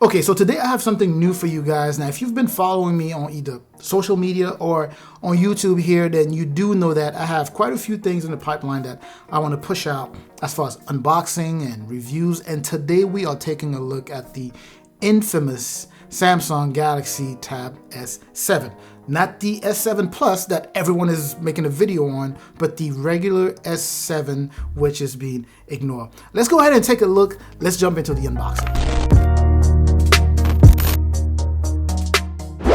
Okay, so today I have something new for you guys. Now, if you've been following me on either social media or on YouTube here, then you do know that I have quite a few things in the pipeline that I want to push out as far as unboxing and reviews. And today we are taking a look at the infamous Samsung Galaxy Tab S7. Not the S7 Plus that everyone is making a video on, but the regular S7, which is being ignored. Let's go ahead and take a look. Let's jump into the unboxing.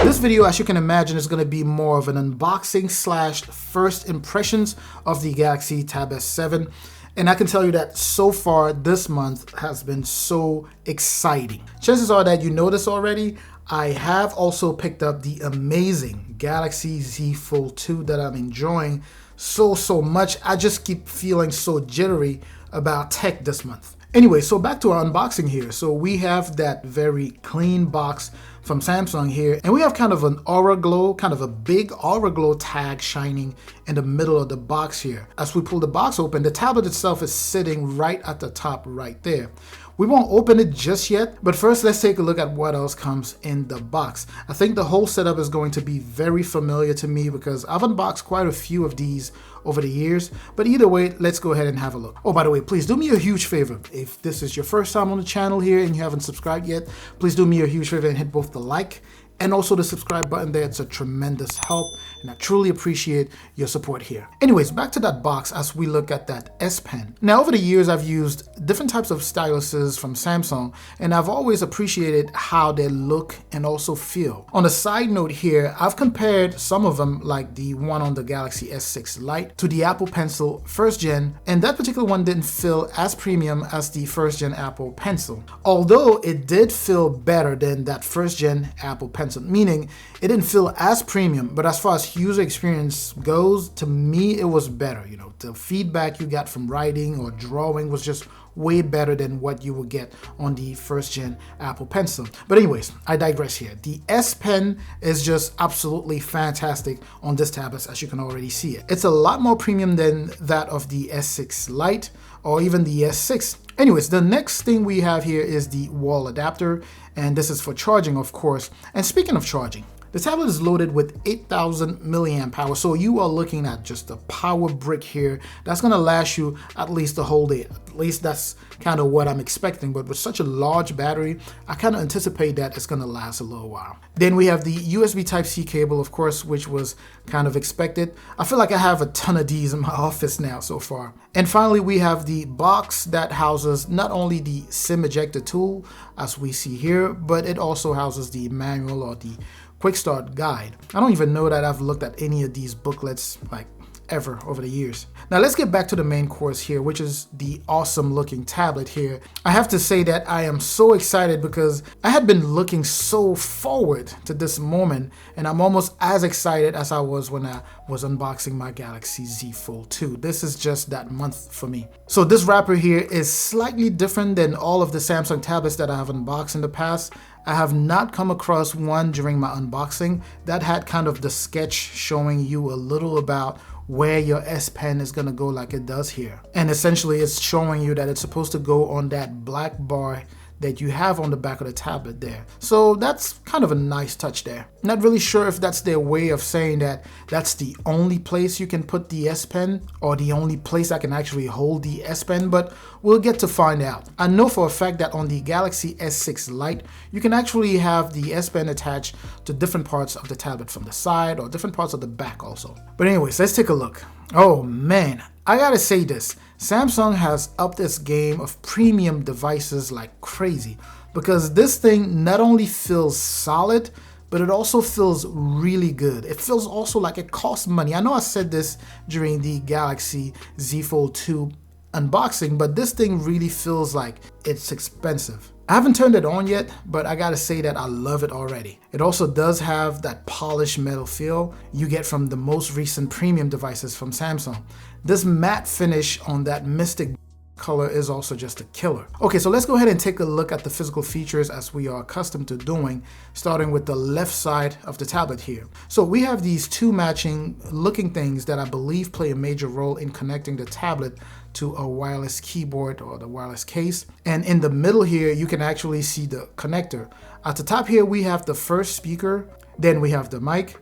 This video, as you can imagine, is going to be more of an unboxing slash first impressions of the Galaxy Tab S7. And I can tell you that so far this month has been so exciting. Chances are that you know this already. I have also picked up the amazing Galaxy Z Fold 2 that I'm enjoying so much. I just keep feeling so jittery about tech this month. Anyway, so back to our unboxing here. So we have that very clean box from Samsung here, and we have kind of an aura glow, kind of a big aura glow tag shining in the middle of the box here. As we pull the box open, the tablet itself is sitting right at the top right there. We won't open it just yet, but first let's take a look at what else comes in the box. I think the whole setup is going to be very familiar to me because I've unboxed quite a few of these over the years, but either way, let's go ahead and have a look. Oh, by the way, please do me a huge favor. If this is your first time on the channel here and you haven't subscribed yet, please do me a huge favor and hit both the like and also the subscribe button there. It's a tremendous help and I truly appreciate your support here. Anyways, back to that box as we look at that S Pen. Now, over the years, I've used different types of styluses from Samsung and I've always appreciated how they look and also feel. On a side note here, I've compared some of them, like the one on the Galaxy S6 Lite, to the Apple Pencil 1st Gen, and that particular one didn't feel as premium as the 1st Gen Apple Pencil. Although it did feel better than that 1st Gen Apple Pencil, meaning it didn't feel as premium, but as far as user experience goes, to me it was better. You know, the feedback you got from writing or drawing was just way better than what you would get on the 1st Gen Apple Pencil. But anyways, I digress here. The S Pen is just absolutely fantastic on this tablet, as you can already see it. It's a lot more premium than that of the S6 Lite or even the S6. Anyways, the next thing we have here is the wall adapter, and this is for charging, of course. And speaking of charging, the tablet is loaded with 8,000 milliamp hour, so you are looking at just a power brick here that's gonna last you at least the whole day. At least that's kind of what I'm expecting, but with such a large battery, I kind of anticipate that it's gonna last a little while. Then we have the USB Type-C cable, of course, which was kind of expected. I feel like I have a ton of these in my office now so far. And finally, we have the box that houses not only the SIM ejector tool, as we see here, but it also houses the manual or the quick start guide. I don't even know that I've looked at any of these booklets like ever over the years. Now let's get back to the main course here, which is the awesome looking tablet here. I have to say that I am so excited because I had been looking so forward to this moment, and I'm almost as excited as I was when I was unboxing my Galaxy Z Fold 2. This is just that month for me. So this wrapper here is slightly different than all of the Samsung tablets that I have unboxed in the past. I have not come across one during my unboxing that had kind of the sketch showing you a little about where your S Pen is gonna go like it does here. And essentially it's showing you that it's supposed to go on that black bar that you have on the back of the tablet there. So that's kind of a nice touch there. Not really sure if that's their way of saying that that's the only place you can put the S Pen or the only place I can actually hold the S Pen, but we'll get to find out. I know for a fact that on the Galaxy S6 Lite, you can actually have the S Pen attached to different parts of the tablet from the side or different parts of the back also. But anyways, let's take a look. Oh man, I gotta say this. Samsung has upped its game of premium devices like crazy because this thing not only feels solid, but it also feels really good. It feels also like it costs money. I know I said this during the Galaxy Z Fold 2 unboxing, but this thing really feels like it's expensive. I haven't turned it on yet, but I gotta say that I love it already. It also does have that polished metal feel you get from the most recent premium devices from Samsung. This matte finish on that Mystic color is also just a killer. Okay, so let's go ahead and take a look at the physical features as we are accustomed to doing, starting with the left side of the tablet here. So we have these two matching looking things that I believe play a major role in connecting the tablet to a wireless keyboard or the wireless case. And in the middle here, you can actually see the connector. At the top here, we have the first speaker, then we have the mic,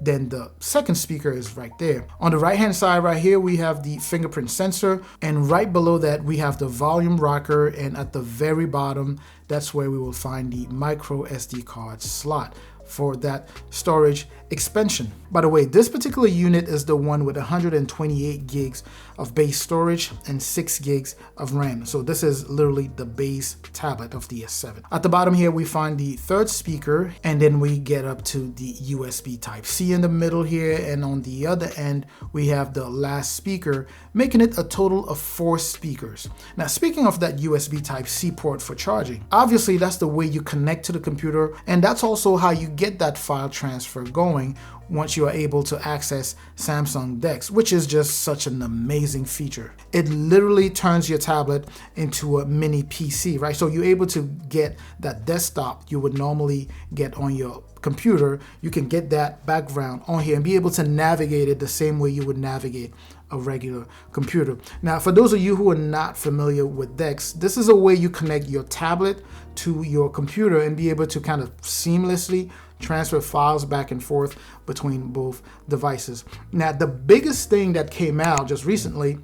then the second speaker is right there. On the right hand side right here, we have the fingerprint sensor, and right below that we have the volume rocker, and at the very bottom, that's where we will find the micro SD card slot for that storage expansion. By the way, this particular unit is the one with 128 gigs of base storage and 6 gigs of RAM. So this is literally the base tablet of the S7. At the bottom here, we find the third speaker, and then we get up to the USB Type-C in the middle here, and on the other end, we have the last speaker, making it a total of 4 speakers. Now, speaking of that USB Type-C port for charging, obviously that's the way you connect to the computer, and that's also how you get that file transfer going once you are able to access Samsung DeX, which is just such an amazing feature. It literally turns your tablet into a mini PC, right? So you're able to get that desktop you would normally get on your computer. You can get that background on here and be able to navigate it the same way you would navigate a regular computer. Now, for those of you who are not familiar with DeX, this is a way you connect your tablet to your computer and be able to kind of seamlessly transfer files back and forth between both devices. Now, the biggest thing that came out just recently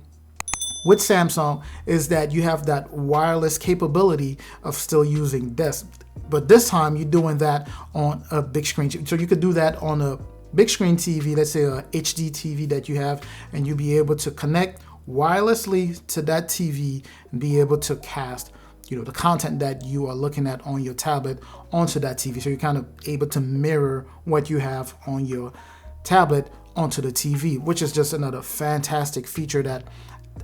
with Samsung is that you have that wireless capability of still using DeX, but this time you're doing that on a big screen. So you could do that on a big screen TV, let's say a HD TV that you have, and you'll be able to connect wirelessly to that TV and be able to cast the content that you are looking at on your tablet onto that TV. So you're kind of able to mirror what you have on your tablet onto the TV, which is just another fantastic feature that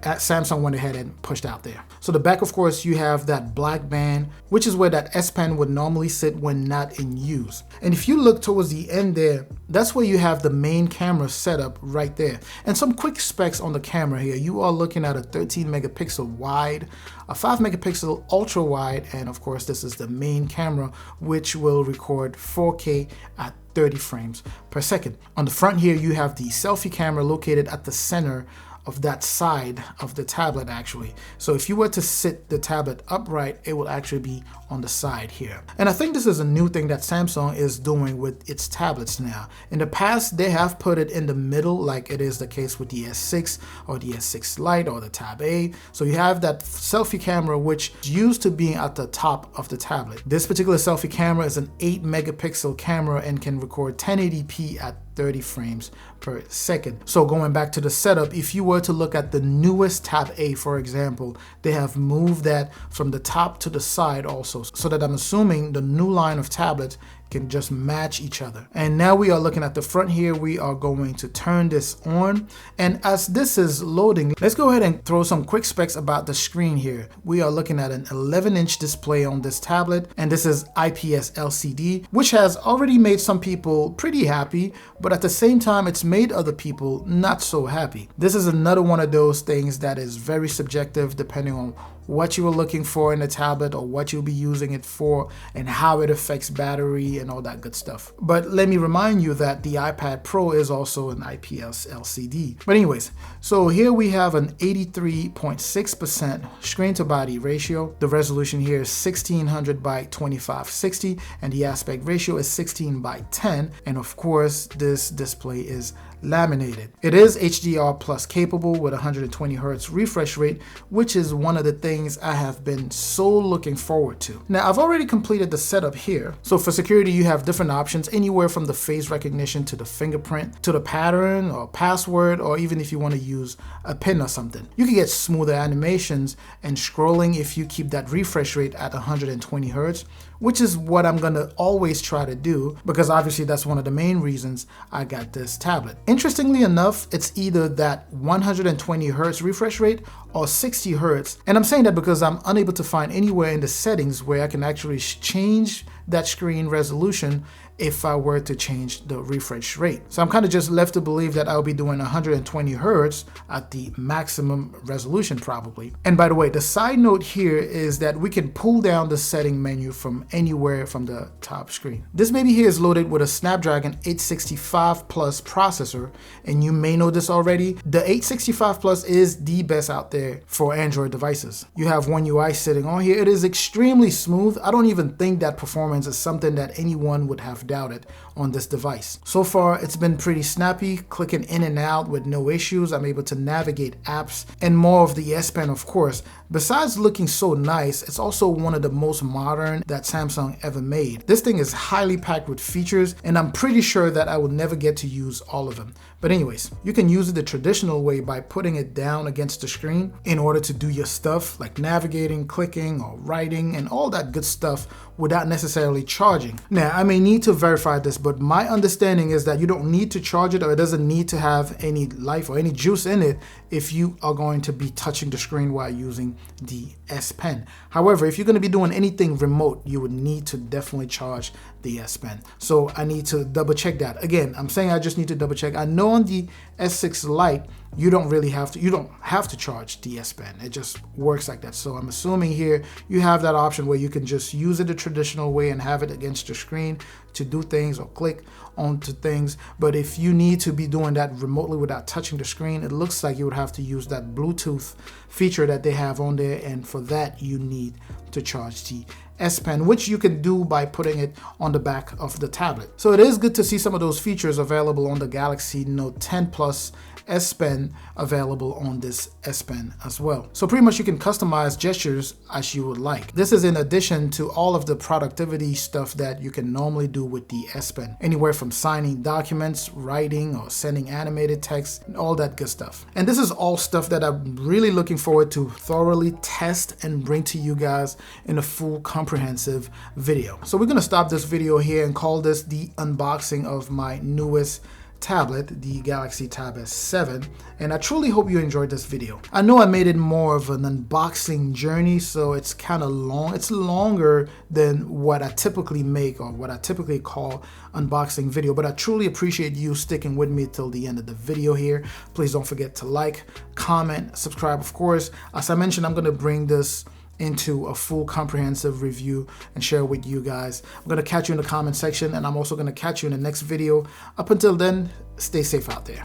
Samsung went ahead and pushed out there. So the back, of course, you have that black band, which is where that S Pen would normally sit when not in use. And if you look towards the end there, that's where you have the main camera setup right there. And some quick specs on the camera here. You are looking at a 13 megapixel wide, a 5 megapixel ultra wide, and of course this is the main camera, which will record 4K at 30 frames per second. On the front here, you have the selfie camera located at the center of that side of the tablet actually. So if you were to sit the tablet upright, it will actually be on the side here. And I think this is a new thing that Samsung is doing with its tablets now. In the past, they have put it in the middle like it is the case with the S6 or the S6 Lite or the Tab A. So you have that selfie camera which is used to being at the top of the tablet. This particular selfie camera is an 8 megapixel camera and can record 1080p at 30 frames per second. So going back to the setup, if you were to look at the newest Tab A, for example, they have moved that from the top to the side also, so that I'm assuming the new line of tablets can just match each other. And now we are looking at the front here. We are going to turn this on, and as this is loading, let's go ahead and throw some quick specs about the screen here. We are looking at an 11-inch display on this tablet, and this is IPS LCD, which has already made some people pretty happy, but at the same time it's made other people not so happy. This is another one of those things that is very subjective depending on what you are looking for in a tablet or what you'll be using it for and how it affects battery and all that good stuff. But let me remind you that the iPad Pro is also an IPS LCD. But anyways, so here we have an 83.6% screen to body ratio. The resolution here is 1600 by 2560 and the aspect ratio is 16 by 10. And of course, this display is laminated. It is HDR plus capable with 120 Hz refresh rate, which is one of the things I have been so looking forward to. Now, I've already completed the setup here. So for security, you have different options, anywhere from the face recognition to the fingerprint, to the pattern or password, or even if you want to use a pin or something. You can get smoother animations and scrolling if you keep that refresh rate at 120 Hz, which is what I'm gonna always try to do, because obviously that's one of the main reasons I got this tablet. Interestingly enough, it's either that 120 Hz refresh rate or 60 Hz. And I'm saying that because I'm unable to find anywhere in the settings where I can actually change that screen resolution if I were to change the refresh rate. So I'm kind of just left to believe that I'll be doing 120 Hertz at the maximum resolution probably. And by the way, the side note here is that we can pull down the setting menu from anywhere from the top screen. This baby here is loaded with a Snapdragon 865 Plus processor, and you may know this already. The 865 Plus is the best out there for Android devices. You have One UI sitting on here. It is extremely smooth. I don't even think that performance is something that anyone would have doubted on this device. So far, it's been pretty snappy, clicking in and out with no issues. I'm able to navigate apps and more of the S Pen, of course. Besides looking so nice, it's also one of the most modern that Samsung ever made. This thing is highly packed with features, and I'm pretty sure that I will never get to use all of them. But anyways, you can use it the traditional way by putting it down against the screen in order to do your stuff like navigating, clicking, or writing, and all that good stuff without necessarily charging. Now, I may need to verify this, but my understanding is that you don't need to charge it, or it doesn't need to have any life or any juice in it if you are going to be touching the screen while using the S Pen. However, if you're going to be doing anything remote, you would need to definitely charge the S Pen. So I need to double check that. Again, I'm saying I just need to double check. I know on the S6 Lite, you don't have to charge the S Pen. It just works like that. So I'm assuming here you have that option where you can just use it the traditional way and have it against your screen to do things or click onto things. But if you need to be doing that remotely without touching the screen, it looks like you would have to use that Bluetooth feature that they have on there, and for that you need to charge the S Pen, which you can do by putting it on the back of the tablet. So it is good to see some of those features available on the Galaxy Note 10 Plus S Pen available on this S Pen as well. So pretty much you can customize gestures as you would like. This is in addition to all of the productivity stuff that you can normally do with the S Pen. Anywhere from signing documents, writing, or sending animated text, and all that good stuff. And this is all stuff that I'm really looking forward to thoroughly test and bring to you guys in a full comprehensive video. So we're gonna stop this video here and call this the unboxing of my newest tablet, the Galaxy Tab S7, and I truly hope you enjoyed this video. I know I made it more of an unboxing journey, so it's kind of long. It's longer than what I typically make or what I typically call unboxing video, but I truly appreciate you sticking with me till the end of the video here. Please don't forget to like, comment, subscribe, of course. As I mentioned, I'm going to bring this into a full comprehensive review and share with you guys. I'm going to catch you in the comment section, and I'm also going to catch you in the next video. Up until then, stay safe out there.